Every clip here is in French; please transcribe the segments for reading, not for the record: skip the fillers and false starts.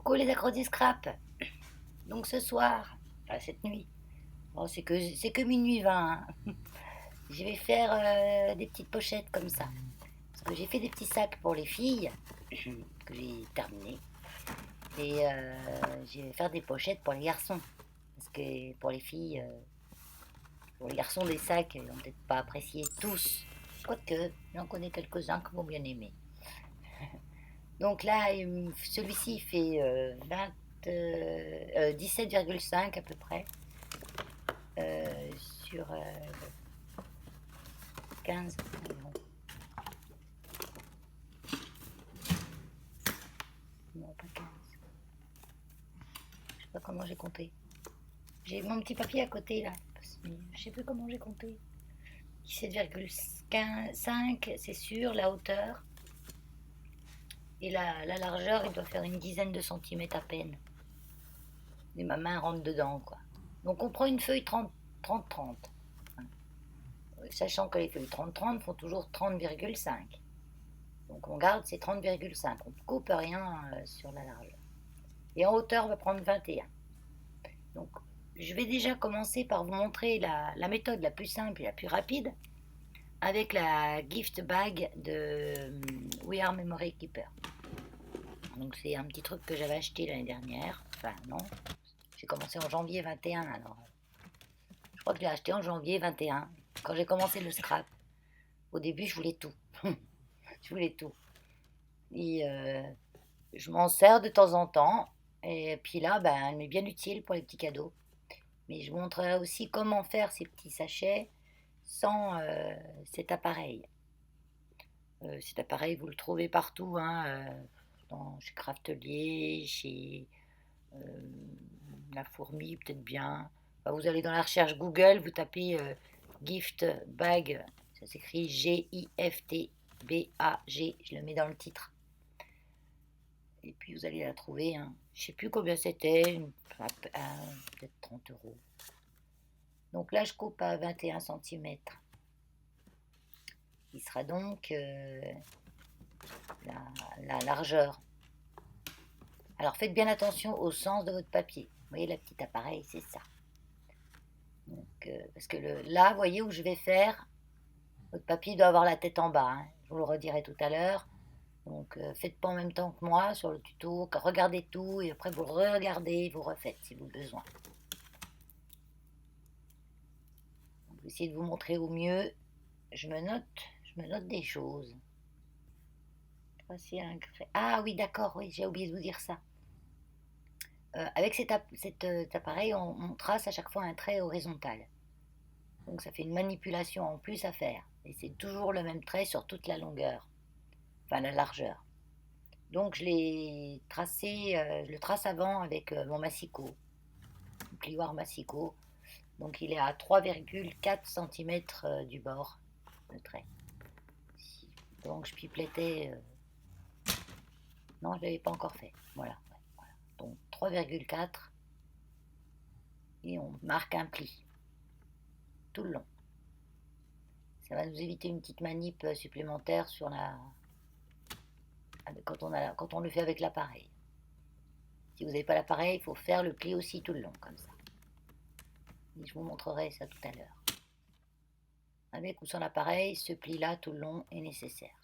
Coucou les accros du scrap. Donc ce soir, enfin cette nuit, bon, c'est que minuit 20, hein. Je vais faire des petites pochettes comme ça. Parce que j'ai fait des petits sacs pour les filles que j'ai terminé. Et je vais faire des pochettes pour les garçons. Parce que pour les garçons des sacs, ils n'ont peut-être pas apprécié tous. Quoique, j'en connais quelques-uns qui vont bien aimer. Donc là, celui-ci fait 17,5 à peu près. euh, sur 15 environ. Non, pas 15. Je sais pas comment j'ai compté. J'ai mon petit papier à côté là. Je sais plus comment j'ai compté. 17,5, c'est sûr, la hauteur. Et la largeur, il doit faire une dizaine de centimètres à peine. Et ma main rentre dedans, quoi. Donc on prend une feuille 30-30. Sachant que les feuilles 30-30 font toujours 30,5. Donc on garde ces 30,5. On ne coupe rien sur la largeur. Et en hauteur, on va prendre 21. Donc je vais déjà commencer par vous montrer la méthode la plus simple et la plus rapide avec la gift bag de We Are Memory Keeper. Donc c'est un petit truc que j'avais acheté l'année dernière. Enfin non, j'ai commencé en janvier 21 alors. Je crois que je l'ai acheté en janvier 21 quand j'ai commencé le scrap. Au début je voulais tout. Je voulais tout. Et je m'en sers de temps en temps. Et puis là, ben, elle m'est bien utile pour les petits cadeaux. Mais je vous montrerai aussi comment faire ces petits sachets sans cet appareil. Cet appareil, vous le trouvez partout, hein, chez Craftelier, chez euh, La Fourmi, peut-être bien. Enfin, vous allez dans la recherche Google, vous tapez Gift Bag, ça s'écrit Giftbag, je le mets dans le titre. Et puis vous allez la trouver, hein. Je ne sais plus combien c'était, peut-être 30 euros. Donc là, je coupe à 21 centimètres. Il sera donc la largeur. Alors faites bien attention au sens de votre papier. Vous voyez, la petite appareil, c'est ça. Donc, parce que là, vous voyez où je vais faire, votre papier doit avoir la tête en bas, hein. Je vous le redirai tout à l'heure. Donc faites pas en même temps que moi sur le tuto, regardez tout et après vous regardez, vous refaites si vous avez besoin. Donc, essayez de vous montrer au mieux. Je me note des choses. Voici un Ah oui, d'accord, oui, j'ai oublié de vous dire ça. Avec cet appareil, on trace à chaque fois un trait horizontal. Donc ça fait une manipulation en plus à faire. Et c'est toujours le même trait sur toute la longueur, enfin la largeur. Donc je le trace avant avec mon massicot, mon plioir massicot. Donc il est à 3,4 cm du bord, le trait. Donc je pipettais. Non, je ne l'avais pas encore fait. Voilà. Voilà. Donc 3,4 et on marque un pli tout le long. Ça va nous éviter une petite manip supplémentaire sur quand on le fait avec l'appareil. Si vous n'avez pas l'appareil, il faut faire le pli aussi tout le long, comme ça. Et je vous montrerai ça tout à l'heure. Avec ou sans l'appareil, ce pli-là tout le long est nécessaire.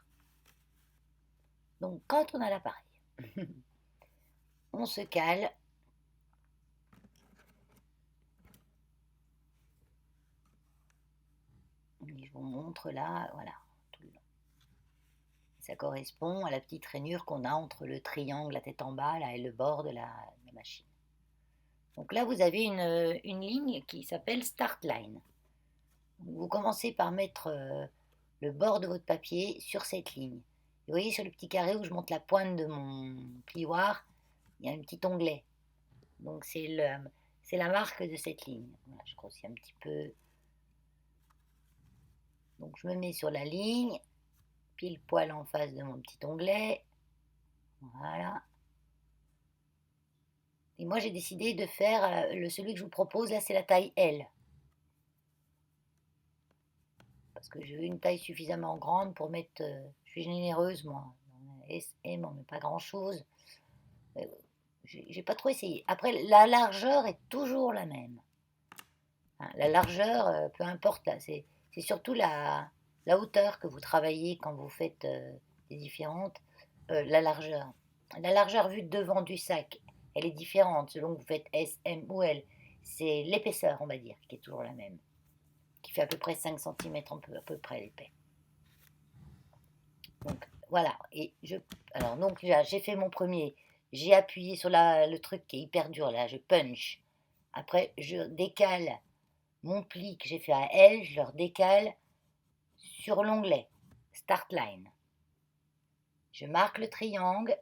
Donc quand on a l'appareil, on se cale. Et je vous montre là, voilà, tout le long. Ça correspond à la petite rainure qu'on a entre le triangle, la tête en bas, là, et le bord de la machine. Donc là, vous avez une ligne qui s'appelle Start Line. Vous commencez par mettre le bord de votre papier sur cette ligne. Et vous voyez sur le petit carré où je monte la pointe de mon plioir, il y a un petit onglet. Donc c'est la marque de cette ligne. Voilà, je grossis un petit peu. Donc je me mets sur la ligne, pile poil en face de mon petit onglet. Voilà. Et moi j'ai décidé de faire celui que je vous propose là, c'est la taille L. Parce que je veux une taille suffisamment grande pour mettre. Je suis généreuse moi. S, M, on met pas grand chose. J'ai pas trop essayé. Après, la largeur est toujours la même. Hein, la largeur, peu importe, là, c'est surtout la hauteur que vous travaillez quand vous faites des différentes. La largeur. La largeur vue de devant du sac, elle est différente selon que vous faites S, M ou L. C'est l'épaisseur, on va dire, qui est toujours la même. Qui fait à peu près 5 cm à peu près l'épais. Donc voilà. Alors donc j'ai fait mon premier. J'ai appuyé sur le truc qui est hyper dur là, je punch. Après, je décale mon pli que j'ai fait à L, je le redécale sur l'onglet Start Line. Je marque le triangle,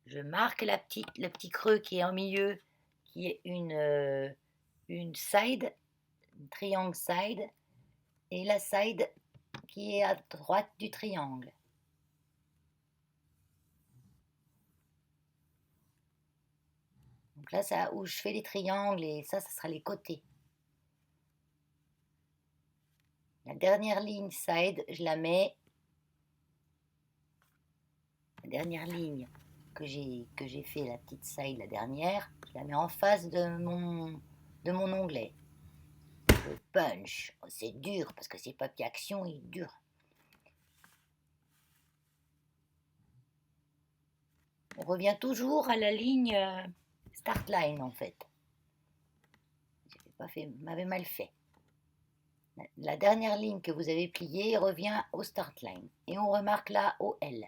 je marque le petit creux qui est en milieu, qui est une side, une triangle side, et la side qui est à droite du triangle. Donc là, ça où je fais les triangles, et ça sera les côtés. La dernière ligne side, je la mets. La dernière ligne que j'ai fait, la petite side, la dernière, je la mets en face de mon onglet. Je punch. Oh, c'est dur parce que c'est papier action, il est dur. On revient toujours à la ligne start line en fait. J'avais pas fait, m'avait mal fait. La dernière ligne que vous avez pliée revient au start line et on remarque là au L.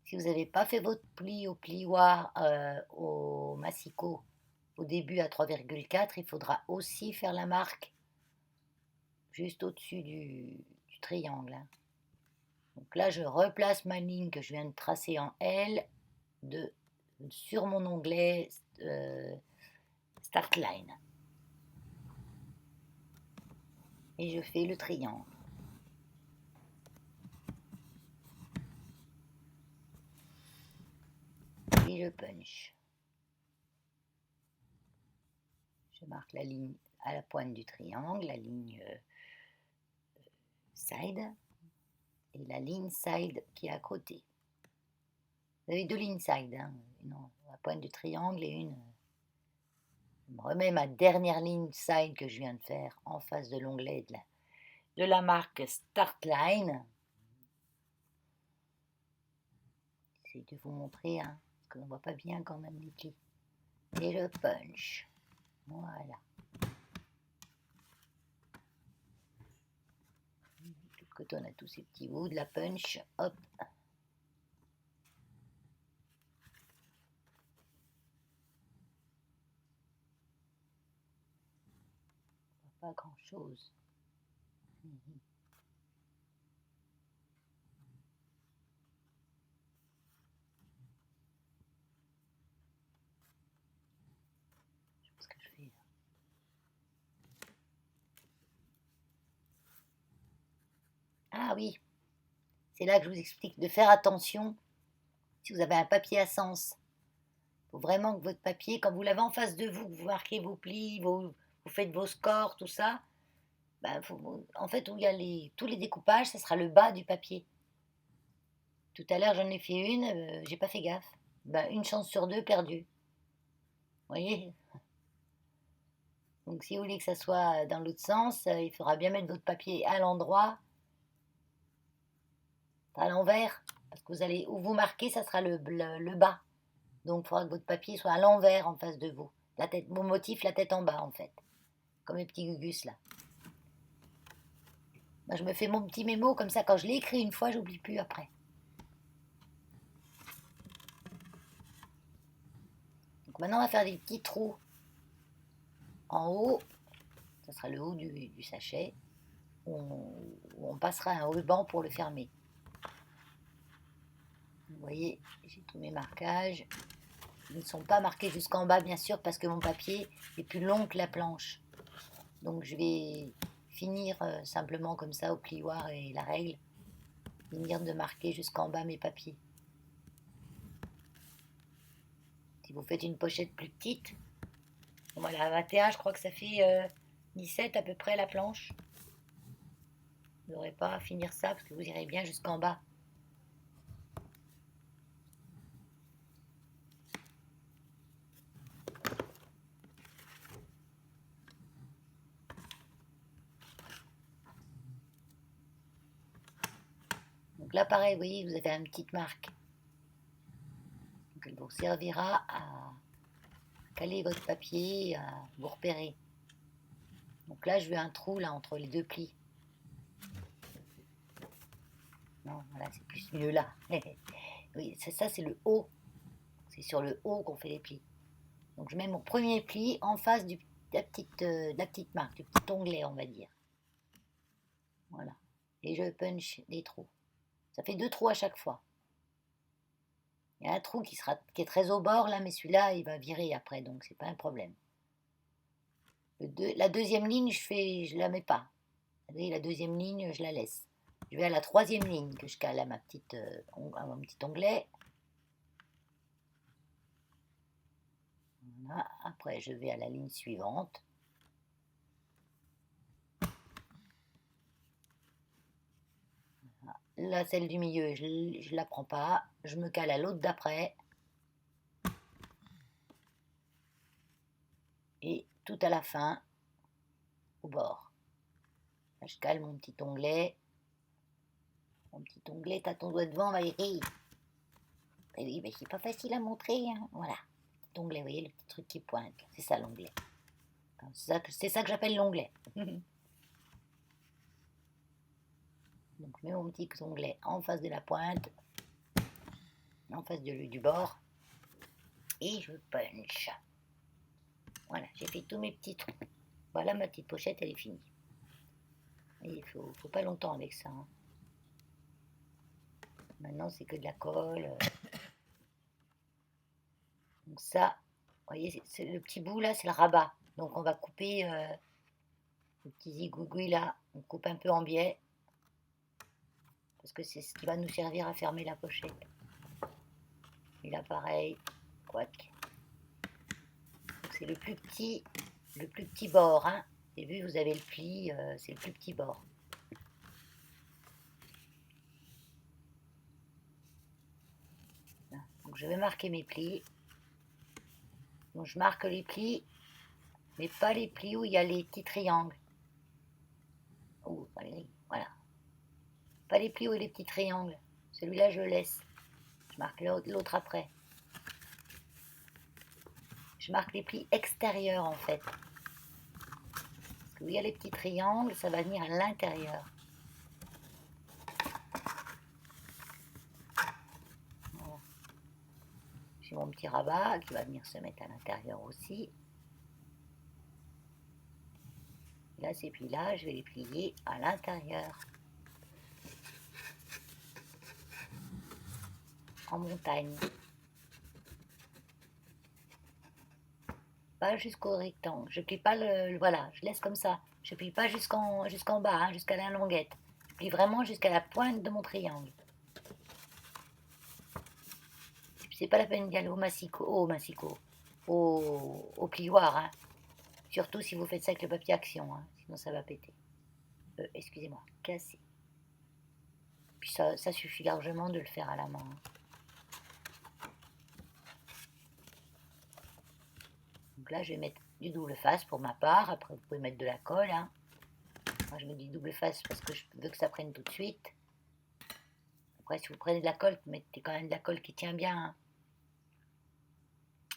Si vous n'avez pas fait votre pli au plioir au massicot au début à 3,4, il faudra aussi faire la marque juste au-dessus du triangle. Hein. Donc là, je replace ma ligne que je viens de tracer en L sur mon onglet Start Line. Et je fais le triangle. Et je punch. Je marque la ligne à la pointe du triangle, la ligne side, et la ligne side qui est à côté. Vous avez deux lignes side, hein, une à la pointe du triangle et une. Je me remets ma dernière ligne side que je viens de faire en face de l'onglet de la marque Start Line. J'essaie de vous montrer, hein, parce qu'on ne voit pas bien quand même les plis. Et je punch. Voilà. De l'autre côté, on a tous ces petits bouts de la punch. Hop. Pas grand chose. Je sais pas ce que je fais là. Ah oui, c'est là que je vous explique de faire attention si vous avez un papier à sens. Il faut vraiment que votre papier, quand vous l'avez en face de vous, que vous marquez vos plis, vous faites vos scores, tout ça, ben, en fait, où il y a tous les découpages, ça sera le bas du papier. Tout à l'heure, j'en ai fait une, j'ai pas fait gaffe. Ben, une chance sur deux perdue. Vous voyez? Donc, si vous voulez que ça soit dans l'autre sens, il faudra bien mettre votre papier à l'endroit, pas à l'envers, parce que où vous marquez, ça sera le bas. Donc, il faudra que votre papier soit à l'envers en face de vous. La tête, mon motif, la tête en bas, en fait. Comme les petits gugus, là. Moi, je me fais mon petit mémo, comme ça, quand je l'ai écrit une fois, j'oublie plus après. Donc, maintenant, on va faire des petits trous en haut. Ça sera le haut du sachet. Où on passera un ruban pour le fermer. Vous voyez, j'ai tous mes marquages. Ils ne sont pas marqués jusqu'en bas, bien sûr, parce que mon papier est plus long que la planche. Donc je vais finir simplement comme ça au plioir et la règle. Finir de marquer jusqu'en bas mes papiers. Si vous faites une pochette plus petite, voilà, à 21, je crois que ça fait 17 à peu près la planche. Vous n'aurez pas à finir ça parce que vous irez bien jusqu'en bas. Donc là, pareil, vous voyez, vous avez une petite marque. Donc elle vous servira à caler votre papier, à vous repérer. Donc là, je veux un trou là entre les deux plis. Non, voilà, c'est plus mieux là. Oui, ça c'est le haut. C'est sur le haut qu'on fait les plis. Donc je mets mon premier pli en face de la petite marque, du petit onglet, on va dire. Voilà. Et je punch des trous. Ça fait 2 trous à chaque fois. Il y a un trou qui est très au bord là, mais celui-là, il va virer après, donc c'est pas un problème. La deuxième ligne, je la mets pas. Vous voyez, la deuxième ligne, je la laisse. Je vais à la troisième ligne que je cale à à mon petit onglet. Voilà. Après, je vais à la ligne suivante. Voilà. Là, celle du milieu, je ne la prends pas. Je me cale à l'autre d'après. Et tout à la fin, au bord. Là, je cale mon petit onglet. Mon petit onglet, t'as ton doigt devant, Valérie. Eh oui, mais c'est pas facile à montrer. Hein. Voilà. Petit onglet, vous voyez le petit truc qui pointe. C'est ça l'onglet. C'est ça que j'appelle l'onglet. Donc je mets mon petit onglet en face de la pointe, en face du bord, et je punch. Voilà, j'ai fait tous mes petits trous. Voilà, ma petite pochette, elle est finie. Et il faut pas longtemps avec ça. Hein. Maintenant, c'est que de la colle. Donc ça, vous voyez, le petit bout là, c'est le rabat. Donc on va couper le petit zigouigoui là, on coupe un peu en biais. Parce que c'est ce qui va nous servir à fermer la pochette. Et là, pareil, quac. C'est le plus petit bord. Hein. Et vu, vous avez le pli, c'est le plus petit bord. Donc je vais marquer mes plis. Donc je marque les plis, mais pas les plis où il y a les petits triangles. Oh, voilà. Pas les plis où il y a les petits triangles. Celui-là, je le laisse. Je marque l'autre après. Je marque les plis extérieurs en fait. Parce que où il y a les petits triangles, ça va venir à l'intérieur. Voilà. J'ai mon petit rabat qui va venir se mettre à l'intérieur aussi. Là, ces plis-là, je vais les plier à l'intérieur. En montagne. Pas jusqu'au rectangle. Je plie pas voilà, je laisse comme ça. Je plie pas jusqu'en bas, hein, jusqu'à la languette. Je plie vraiment jusqu'à la pointe de mon triangle. C'est pas la peine d'y aller au plioir. Hein. Surtout si vous faites ça avec le papier action, hein, sinon ça va péter. Excusez-moi, casser. Puis ça suffit largement de le faire à la main. Hein. Donc là, je vais mettre du double face pour ma part. Après, vous pouvez mettre de la colle. Hein. Moi, je mets du double face parce que je veux que ça prenne tout de suite. Après, si vous prenez de la colle, vous mettez quand même de la colle qui tient bien. Hein.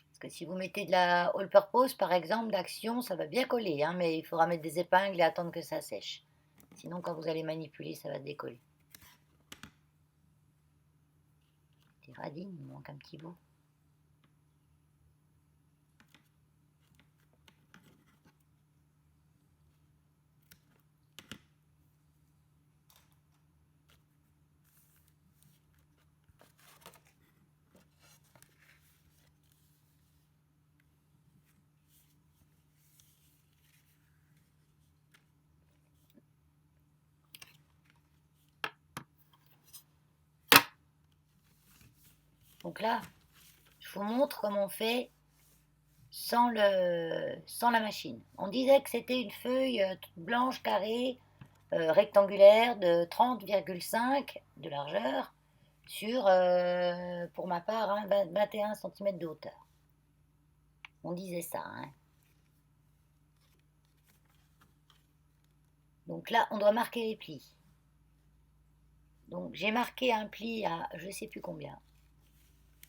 Parce que si vous mettez de la all purpose, par exemple, d'action, ça va bien coller. Hein, mais il faudra mettre des épingles et attendre que ça sèche. Sinon, quand vous allez manipuler, ça va décoller. C'est radine, il manque un petit bout. Donc là, je vous montre comment on fait sans la machine. On disait que c'était une feuille blanche carrée rectangulaire de 30,5 de largeur sur, pour ma part, hein, 21 cm de hauteur. On disait ça. Hein. Donc là, on doit marquer les plis. Donc j'ai marqué un pli à je sais plus combien.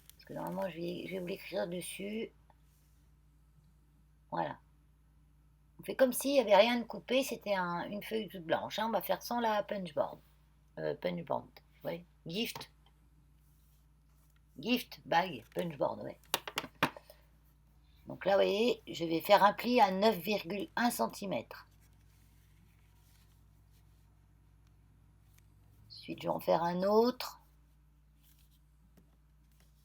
Parce que normalement je vais vous l'écrire dessus. Voilà. On fait comme s'il n'y avait rien de coupé, c'était une feuille toute blanche. Hein. On va faire sans la punchboard. Punchboard, oui. Gift. Gift, bag, punchboard, ouais. Donc là, vous voyez, je vais faire un pli à 9,1 cm. Ensuite, je vais en faire un autre.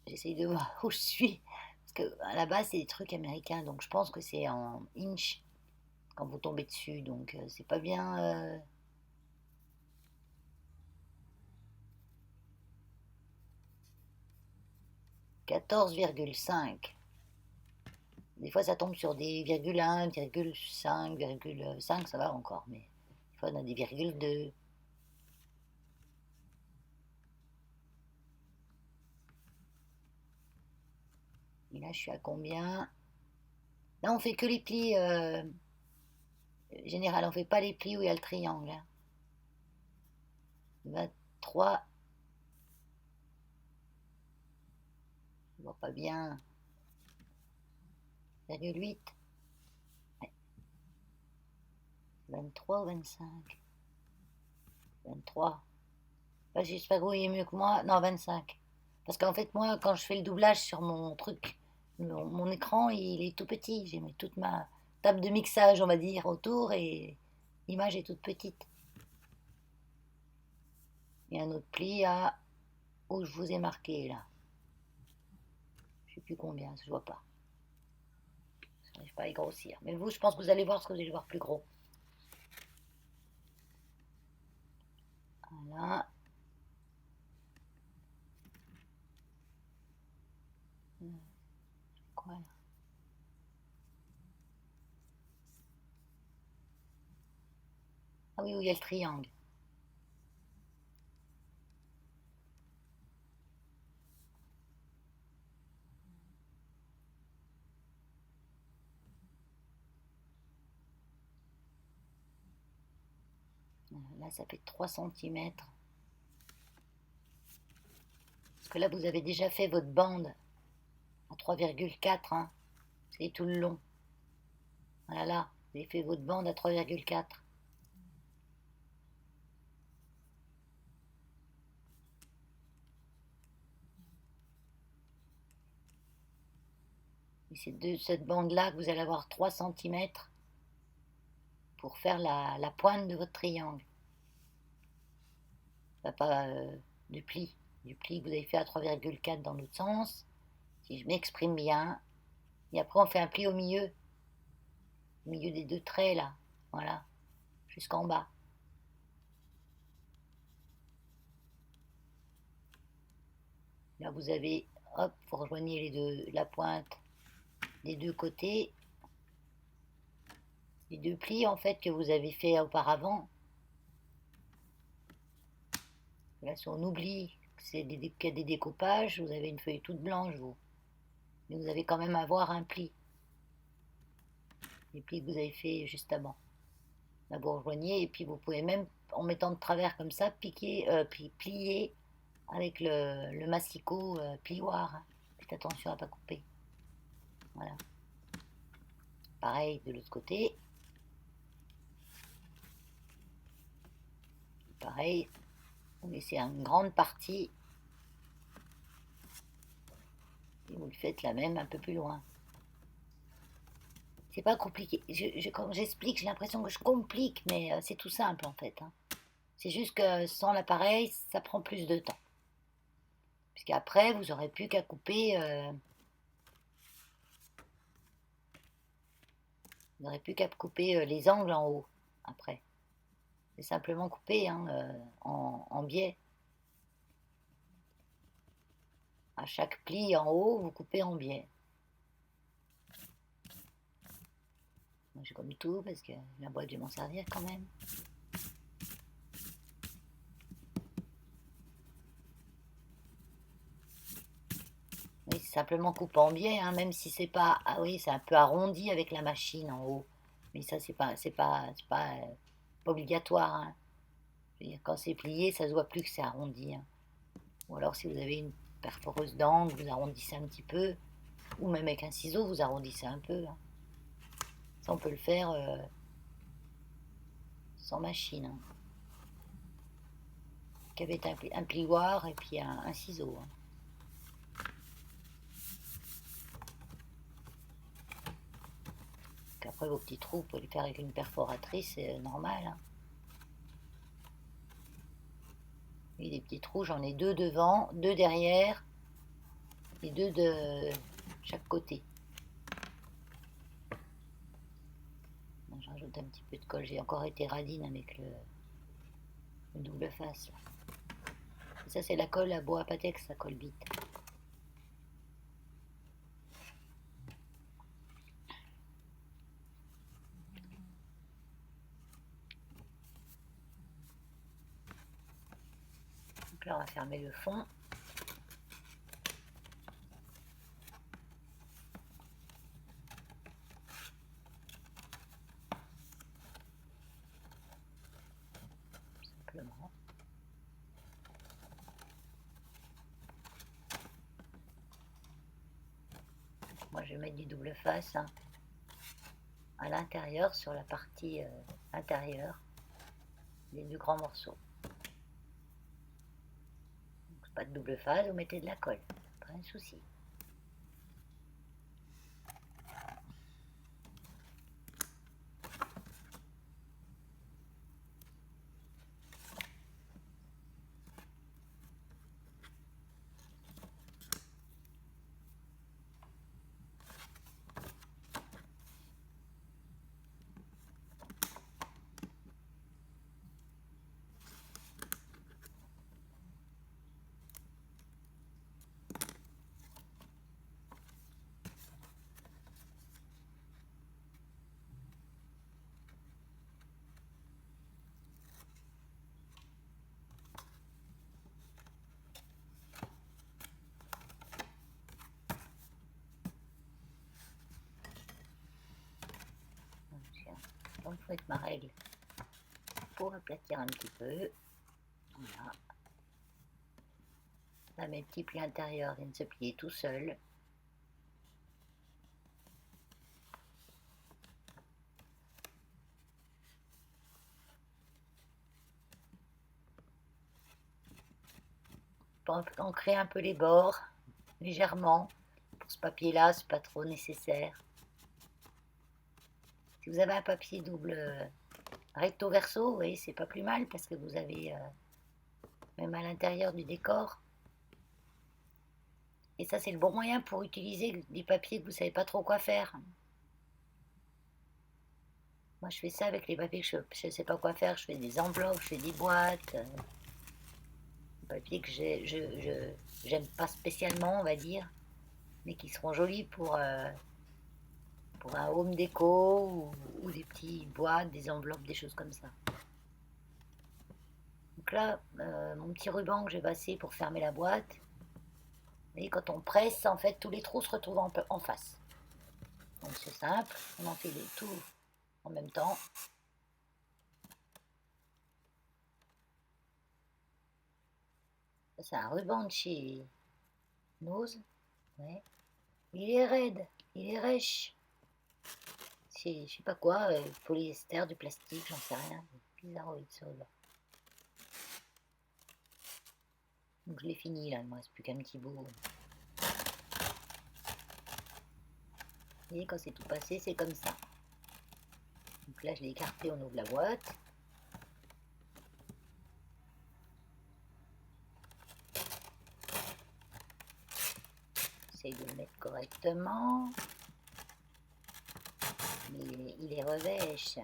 J'essaye de voir où je suis. Parce que à la base, c'est des trucs américains, donc je pense que c'est en inch quand vous tombez dessus. Donc c'est pas bien. 14,5. Des fois, ça tombe sur des virgule 1, virgule 5, virgule 5, ça va encore. Mais des fois, on a des virgules 2. Et là, je suis à combien? Là, on fait que les plis général. On fait pas les plis où il y a le triangle. Hein. 23. Je vois pas bien. 0,8. Ouais. 23 ou 25? 23. J'espère que vous voyez mieux que moi. Non, 25. Parce qu'en fait, moi, quand je fais le doublage sur mon truc, mon écran, il est tout petit. J'ai mis toute ma table de mixage, on va dire, autour et l'image est toute petite. Et un autre pli à où je vous ai marqué là. Je sais plus combien, je vois pas. Je n'arrive pas à y grossir. Mais vous, je pense que vous allez voir ce que vous allez voir plus gros. Voilà. Quoi là? Ah oui, où il y a le triangle. Là, ça fait 3 centimètres. Parce que là, vous avez déjà fait votre bande à 3,4. Hein. C'est tout le long. Voilà, là, vous avez fait votre bande à 3,4. Et c'est de cette bande-là que vous allez avoir 3 centimètres pour faire la pointe de votre triangle. Pas du pli. Du pli que vous avez fait à 3,4 dans l'autre sens. Si je m'exprime bien. Et après, on fait un pli au milieu. Au milieu des deux traits, là. Voilà. Jusqu'en bas. Là, vous avez, hop, vous rejoignez la pointe des deux côtés. Les deux plis, en fait, que vous avez fait auparavant. Là, si on oublie qu'il y a des découpages, vous avez une feuille toute blanche, vous. Mais vous avez quand même à avoir un pli. Les plis que vous avez fait juste avant. Là, vous rejoignez et puis vous pouvez même, en mettant de travers comme ça, plier avec le massicot plioir. Hein. Faites attention à ne pas couper. Voilà. Pareil de l'autre côté. Pareil, vous laissez une grande partie et vous le faites la même un peu plus loin. C'est pas compliqué. Quand j'explique, j'ai l'impression que je complique, mais c'est tout simple en fait. Hein. C'est juste que sans l'appareil, ça prend plus de temps. Puisqu'après, vous n'aurez plus qu'à couper. Vous n'aurez plus qu'à couper les angles en haut. Après, c'est simplement couper hein, en biais. À chaque pli en haut, vous coupez en biais. J'ai comme tout parce que la boîte, je vais m'en servir quand même. Oui, c'est simplement couper en biais, hein, même si c'est pas. Ah oui, c'est un peu arrondi avec la machine en haut. Mais ça, c'est pas obligatoire. Hein. Je veux dire, quand c'est plié, ça se voit plus que c'est arrondi, hein. Ou alors si vous avez une perforeuse d'angle, vous arrondissez un petit peu. Ou même avec un ciseau, vous arrondissez un peu, hein. Ça, on peut le faire sans machine, hein. Qu'avec un plioir et puis un ciseau, hein. Après, vos petits trous, vous pouvez les faire avec une perforatrice, c'est normal, hein. Et des petits trous, j'en ai 2 devant, 2 derrière et 2 de chaque côté. Je rajoute un petit peu de colle. J'ai encore été radine avec le double face. Là. Et ça, c'est la colle à bois à Patex, ça colle vite. Donc là, on va fermer le fond. Simplement. Moi, je vais mettre du double face, hein, à l'intérieur, sur la partie intérieure des 2 grands morceaux. Donc, pas de double face, vous mettez de la colle, pas un souci. Donc, il faut être ma règle pour aplatir un petit peu. Voilà. Là, mes petits plis intérieurs viennent se plier tout seuls. Pour ancrer un peu les bords, légèrement. Pour ce papier-là, c'est pas trop nécessaire. Si vous avez un papier double recto verso, vous voyez, c'est pas plus mal parce que vous avez même à l'intérieur du décor. Et ça, c'est le bon moyen pour utiliser des papiers que vous savez pas trop quoi faire. Moi, je fais ça avec les papiers que je ne sais pas quoi faire. Je fais des enveloppes, je fais des boîtes. Des papiers que j'aime pas spécialement, on va dire, mais qui seront jolis pour un home déco ou des petites boîtes, des enveloppes, des choses comme ça. Donc là, mon petit ruban que j'ai passé pour fermer la boîte, vous voyez, quand on presse, en fait, tous les trous se retrouvent en face. Donc c'est simple, on en fait tout en même temps. C'est un ruban de chez Nose. Ouais. Il est raide, il est rêche. C'est je sais pas quoi, polyester, du plastique, j'en sais rien. Bizarroïde ce ruban. Donc je l'ai fini là, il ne me reste plus qu'un petit bout. Vous voyez, quand c'est tout passé, c'est comme ça. Donc là, je l'ai écarté, on ouvre la boîte. J'essaye de le mettre correctement. Mais il est revêche.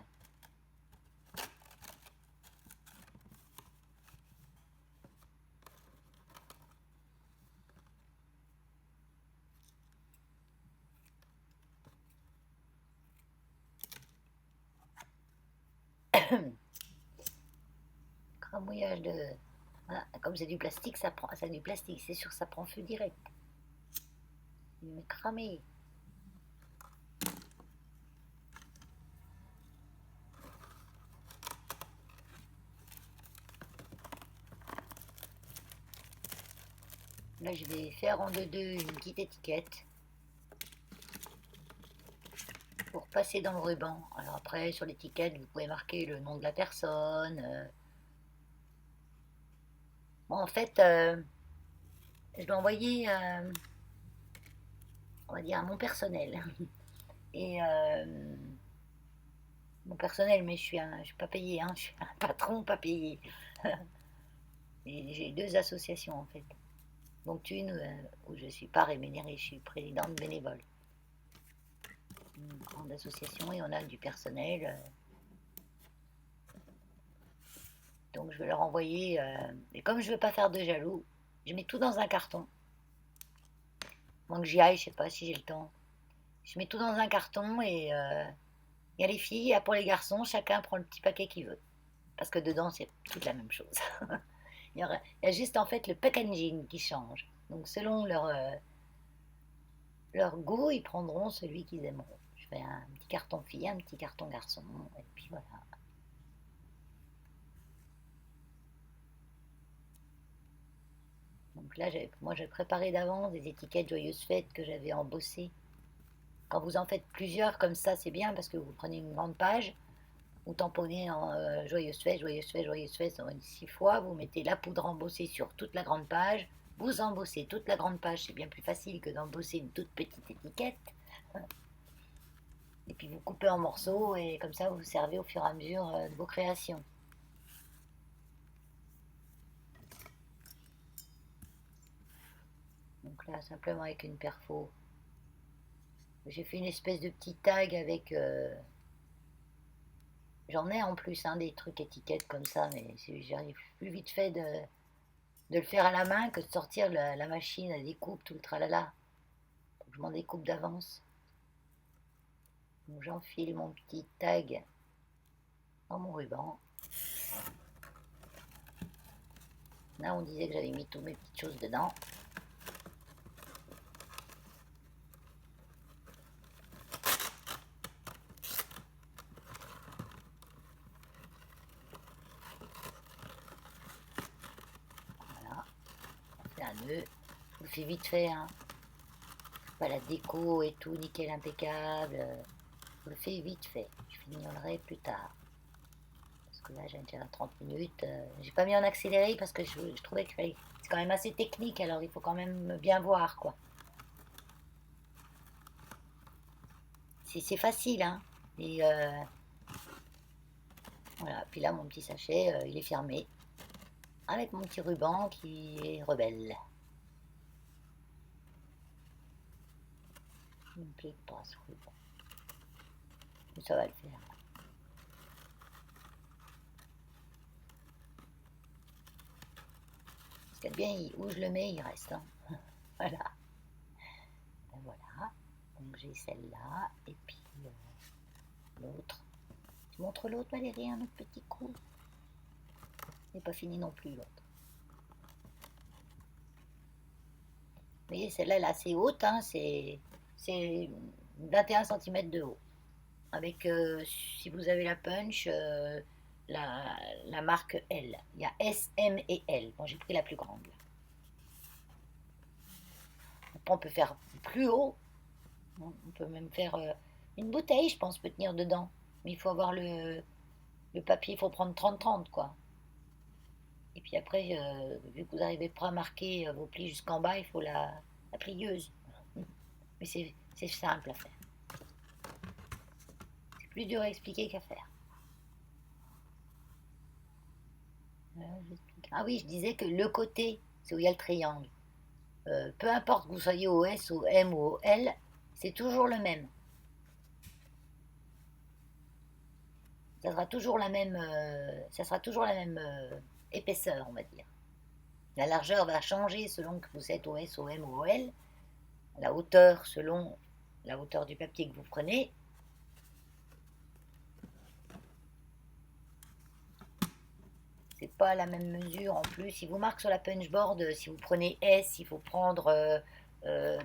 Cramouillage de... Voilà. Comme c'est du plastique, ça prend... C'est du plastique, c'est sûr, ça prend feu direct. Il m'est cramé. Là, je vais faire en deux une petite étiquette pour passer dans le ruban. Alors après, sur l'étiquette, vous pouvez marquer le nom de la personne. Bon, en fait, je vais envoyer, on va dire, à mon personnel. Et mon personnel, mais je suis pas payé, hein, je suis un patron pas payé. Et j'ai deux associations en fait. Donc une où je suis pas rémunérée, je suis présidente bénévole. Une grande association et on a du personnel. Donc je vais leur envoyer. Et comme je veux pas faire de jaloux, je mets tout dans un carton. Donc j'y aille, je sais pas si j'ai le temps. Je mets tout dans un carton et il y a les filles, et pour les garçons, chacun prend le petit paquet qu'il veut. Parce que dedans, c'est toute la même chose. Il y a juste en fait le packaging qui change. Donc selon leur goût, ils prendront celui qu'ils aimeront. Je fais un petit carton fille, un petit carton garçon, et puis voilà. Donc là, moi j'ai préparé d'avance des étiquettes Joyeuses Fêtes que j'avais embossées. Quand vous en faites plusieurs comme ça, c'est bien parce que vous prenez une grande page, vous tamponnez en Joyeuses Fêtes, Joyeuses Fêtes, Joyeuses Fêtes, 6 fois, vous mettez la poudre embossée sur toute la grande page, vous embossez toute la grande page, c'est bien plus facile que d'embosser une toute petite étiquette. Et puis vous coupez en morceaux et comme ça vous vous servez au fur et à mesure de vos créations. Donc là, simplement avec une perfo, j'ai fait une espèce de petit tag avec. J'en ai en plus des trucs étiquettes comme ça, mais j'arrive plus vite fait de le faire à la main que de sortir la machine à découpe, tout le tralala. Faut que je m'en découpe d'avance. Donc j'enfile mon petit tag dans mon ruban. Là, on disait que j'avais mis toutes mes petites choses dedans. Voilà, on fait un nœud. Je le fais vite fait, hein. Pas la déco et tout, nickel impeccable. Je le fais vite fait. Je finirai plus tard. Parce que là, j'ai déjà 30 minutes. J'ai pas mis en accéléré parce que je trouvais que c'est quand même assez technique, alors il faut quand même bien voir, quoi. C'est facile, hein. Et voilà. Puis là, mon petit sachet, il est fermé. Avec mon petit ruban qui est rebelle. Il ne me plaît pas ce ruban. Mais ça va le faire. Ce qu'il y a de bien, où je le mets, il reste, hein. Voilà. Ben voilà. Donc j'ai celle-là. Et puis l'autre. Je montre l'autre, Valérie, un autre petit coup. Il n'est pas fini non plus, l'autre. Vous voyez, celle-là, elle est assez haute, hein, c'est 21 cm de haut. Avec, si vous avez la punch, la marque L. Il y a S, M et L. Bon, j'ai pris la plus grande. Après, on peut faire plus haut. On peut même faire une bouteille, je pense, peut tenir dedans. Mais il faut avoir le papier, il faut prendre 30-30, quoi. Et puis après, vu que vous n'arrivez pas à marquer vos plis jusqu'en bas, il faut la plieuse. Mais c'est simple à faire. C'est plus dur à expliquer qu'à faire. Ah oui, je disais que le côté, c'est où il y a le triangle. Peu importe que vous soyez au S, au M ou au L, c'est toujours le même. Ça sera toujours la même épaisseur, on va dire. La largeur va changer selon que vous êtes au S, au M ou au L. La hauteur selon la hauteur du papier que vous prenez. C'est pas la même mesure en plus. Il vous marque sur la punchboard, si vous prenez S, euh,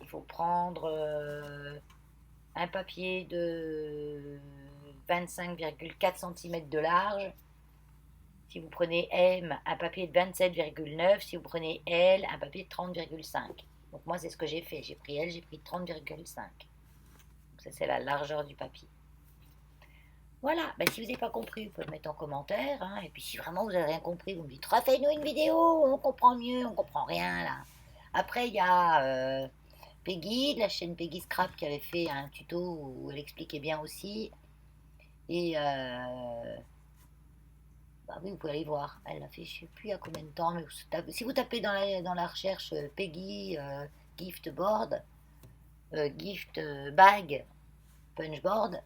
il faut prendre un papier de 25,4 cm de large Si vous prenez M, un papier de 27,9. Si vous prenez L, un papier de 30,5. Donc moi, c'est ce que j'ai fait. J'ai pris L, j'ai pris 30,5. Ça, c'est la largeur du papier. Voilà, ben, si vous n'avez pas compris, vous pouvez le mettre en commentaire. Hein. Et puis si vraiment vous n'avez rien compris, vous me dites refais-nous une vidéo, on comprend mieux, on comprend rien là. Après, il y a Peggy, de la chaîne Peggy Scrap, qui avait fait un tuto où elle expliquait bien aussi. Et bah oui, vous pouvez aller voir. Elle l'a fait, je ne sais plus à combien de temps, mais si vous tapez dans la recherche Peggy gift board, gift bag, punchboard,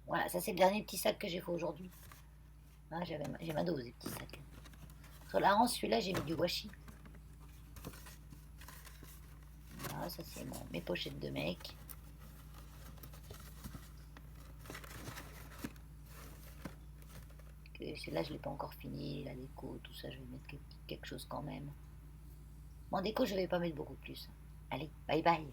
voilà, ça c'est le dernier petit sac que j'ai fait aujourd'hui. Ah, j'ai ma dose des petits sacs. Sur la rance, celui-là, j'ai mis du washi. Voilà, ça c'est mes pochettes de mec. Celui-là, je ne l'ai pas encore fini. La déco, tout ça, je vais mettre quelque chose quand même. Bon, en déco, je ne vais pas mettre beaucoup plus. Allez, bye bye.